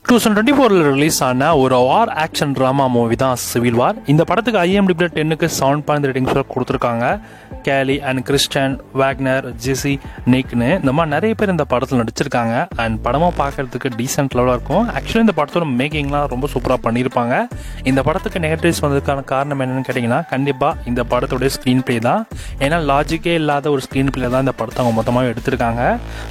2024 release ஆன ஒரு வார் action drama movie தான் சிவில் வார். இந்த படத்துக்கு IMDb 10க்கு 7.5 ரேட்டிங்ஸ் கொடுத்துருக்காங்க. கேலி அண்ட் கிறிஸ்டன், வேக்னர், ஜெசி, நிக்னு இந்த மாதிரி நிறைய பேர் இந்த படத்தில் நடிச்சிருக்காங்க. அண்ட் படமும் பார்க்கறதுக்கு டீசென்ட் லெவலாக இருக்கும். ஆக்சுவலி இந்த படத்தோட மேக்கிங்லாம் ரொம்ப சூப்பராக பண்ணியிருப்பாங்க. இந்த படத்துக்கு நெகட்டிவ்ஸ் வந்ததுக்கான காரணம் என்னன்னு கேட்டிங்கன்னா, கண்டிப்பாக இந்த படத்தோடைய ஸ்க்ரீன் பிளே தான். ஏன்னா லாஜிக்கே இல்லாத ஒரு ஸ்க்ரீன் பிளே தான் இந்த படத்தை அவங்க மொத்தமாக எடுத்திருக்காங்க.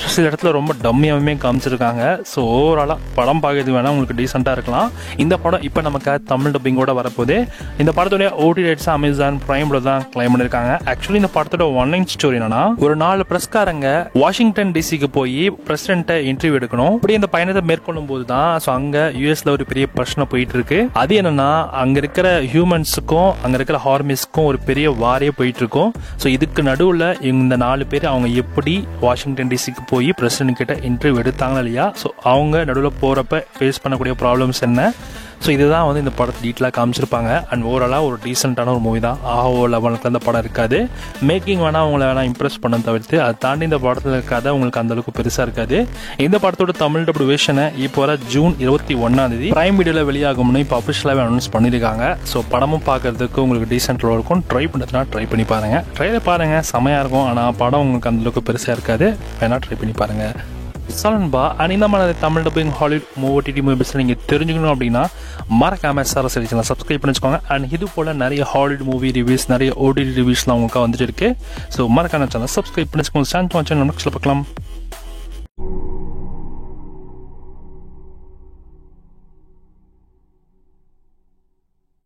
ஸோ சில இடத்துல ரொம்ப டம்மியாகவே காமிச்சிருக்காங்க. ஸோ ஓவராலாக படம் பார்க்கறது வேணா உங்களுக்கு டீசெண்டாக இருக்கலாம். இந்த படம் இப்போ நமக்கு தமிழ் டப்பிங்கோட வரப்போது. இந்த படத்துடைய OTT ரைட்ஸ் Amazon Primeல தான் கிளைம் பண்ணியிருக்காங்க. ஆக்சுவலி இந்த படத்தோட ஒன்லைன் ஸ்டோரி என்னன்னா, ஒரு 4 பிரஸ்காரங்க வாஷிங்டன் டிசிக்கு போய் பிரசிடென்ட்டை இன்டர்வியூ எடுக்கணும். அப்படி இந்த பயணத்தை மேற்கொள்ளும் போது தான் அங்க யூஎஸ்ல ஒரு பெரிய பிரச்சனை போயிட்டு இருக்கு. அது என்னன்னா, அங்க இருக்கிற ஹியூமன்ஸுக்கும் அங்க இருக்கிற ஹார்மிஸ்க்கும் ஒரு பெரிய வாரே போயிட்டு இருக்கும். ஸோ இதுக்கு நடுவில் இந்த 4 பேர் அவங்க எப்படி வாஷிங்டன் டிசிக்கு போய் பிரசிடென்ட் கிட்ட இன்டர்வியூ எடுத்தாங்க இல்லையா, ஸோ அவங்க நடுவில் போறப்ப ஃபேஸ் பண்ணக்கூடிய ப்ராப்ளம்ஸ் என்ன, ஸோ இதுதான் இந்த படத்தை டீட்டெயிலாக காமிச்சிருப்பாங்க. அண்ட் ஓவராலாக ஒரு டீசெண்டான ஒரு மூவி தான். லெவலுக்கு அந்த படம் இருக்காது. மேக்கிங் வேணால் உங்களை வேணால் இம்ப்ரெஸ் பண்ண தவிர்த்து அதை தாண்டி இந்த படத்தில் இருக்காது உங்களுக்கு அந்தளவுக்கு பெருசாக இருக்காது. இந்த படத்தோட தமிழ் டப் வேர்ஷனை இப்போ வர ஜூன் 21 பிரைம் வீடியோவில் வெளியாகும்னு இப்போ அஃபிஷியலாகவே அனௌன்ஸ் பண்ணியிருக்காங்க. ஸோ படமும் பார்க்கறதுக்கு உங்களுக்கு டீசென்ட் இருக்கும். ட்ரை பண்ணுறதுனா ட்ரை பண்ணி பாருங்கள். ட்ரையில் பாருங்கள், செமையாக இருக்கும். ஆனால் படம் உங்களுக்கு அந்தளவுக்கு பெருசாக இருக்காது. வேணால் ட்ரை பண்ணி பாருங்கள். சலன்பா அண்ட் இந்த மாதிரி Tamil dubbing Hollywood OTT movies நீங்கள் தெரிஞ்சுக்கணும் அப்படின்னா மறக்காம SRS சேனலை சப்ஸ்கிரைப் பண்ணி வச்சுக்கோங்க. அண்ட் இது போல் நிறைய ஹாலிவுட் மூவி ரிவ்யூஸ், நிறைய OTT ரிவ்யூஸ்லாம் உங்களுக்கு வந்துட்டு இருக்கு. ஸோ மறக்காம சேனல் சப்ஸ்கிரைப் பண்ணி வச்சுக்கோங்க. பார்க்கலாம்.